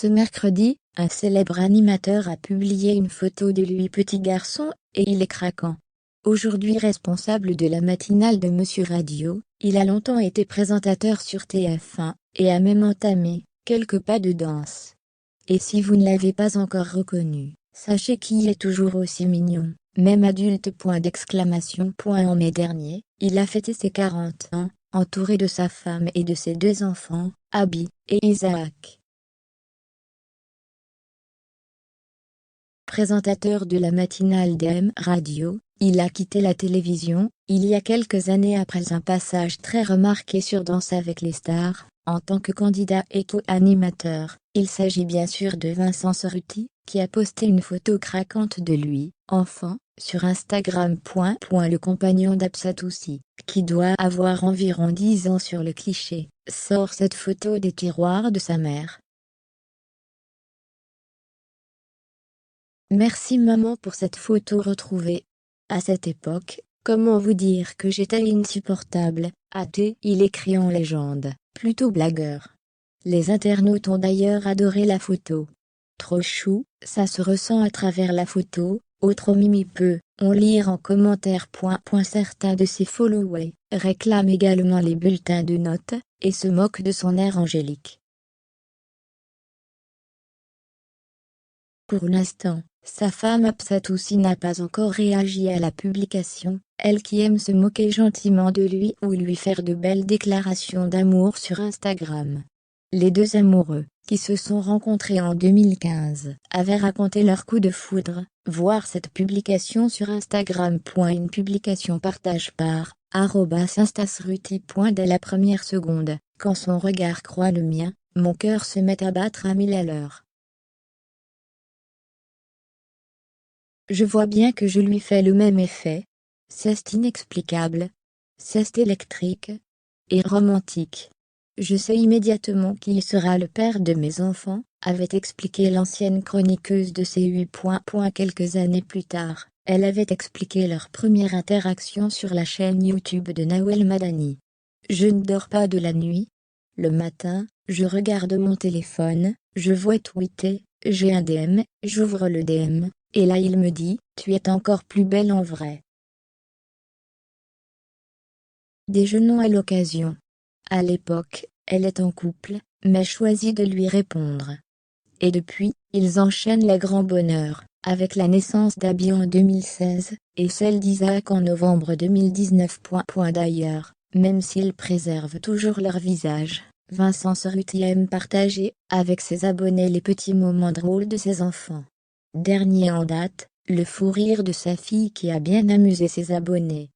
Ce mercredi, un célèbre animateur a publié une photo de lui petit garçon, et il est craquant. Aujourd'hui responsable de la matinale de Monsieur Radio, il a longtemps été présentateur sur TF1, et a même entamé quelques pas de danse. Et si vous ne l'avez pas encore reconnu, sachez qu'il est toujours aussi mignon, même adulte. En mai dernier, il a fêté ses 40 ans, entouré de sa femme et de ses 2 enfants, Abby et Isaac. Présentateur de la matinale d'M Radio, il a quitté la télévision, il y a quelques années après un passage très remarqué sur Danse avec les stars, en tant que candidat et co-animateur. Il s'agit bien sûr de Vincent Cerruti, qui a posté une photo craquante de lui, enfant, sur Instagram. Le compagnon d'Absatoussi, qui doit avoir environ 10 ans sur le cliché, sort cette photo des tiroirs de sa mère. Merci maman pour cette photo retrouvée. À cette époque, comment vous dire que j'étais insupportable, a-t-il écrit en légende, plutôt blagueur. Les internautes ont d'ailleurs adoré la photo. Trop chou, ça se ressent à travers la photo, autre mimi peut, on lire en commentaire. Certains de ses followers réclament également les bulletins de notes, et se moquent de son air angélique. Pour l'instant, sa femme Absatoussi n'a pas encore réagi à la publication, elle qui aime se moquer gentiment de lui ou lui faire de belles déclarations d'amour sur Instagram. Les 2 amoureux, qui se sont rencontrés en 2015, avaient raconté leur coup de foudre. Voir cette publication sur Instagram. Une publication partage par @instasruti. Dès la première seconde, quand son regard croise le mien, mon cœur se met à battre à 1000 à l'heure. Je vois bien que je lui fais le même effet. C'est inexplicable. C'est électrique. Et romantique. Je sais immédiatement qui sera le père de mes enfants, avait expliqué l'ancienne chroniqueuse de C8. Quelques années plus tard, elle avait expliqué leur première interaction sur la chaîne YouTube de Nawel Madani. Je ne dors pas de la nuit. Le matin, je regarde mon téléphone, je vois tweeter, j'ai un DM, j'ouvre le DM, et là il me dit, tu es encore plus belle en vrai. Déjeunons à l'occasion. À l'époque, elle est en couple, mais choisit de lui répondre. Et depuis, ils enchaînent les grands bonheurs, avec la naissance d'Abby en 2016, et celle d'Isaac en novembre 2019. D'ailleurs, même s'ils préservent toujours leur visage, Vincent Cerruti aime partager, avec ses abonnés, les petits moments drôles de ses enfants. Dernier en date, le fou rire de sa fille qui a bien amusé ses abonnés.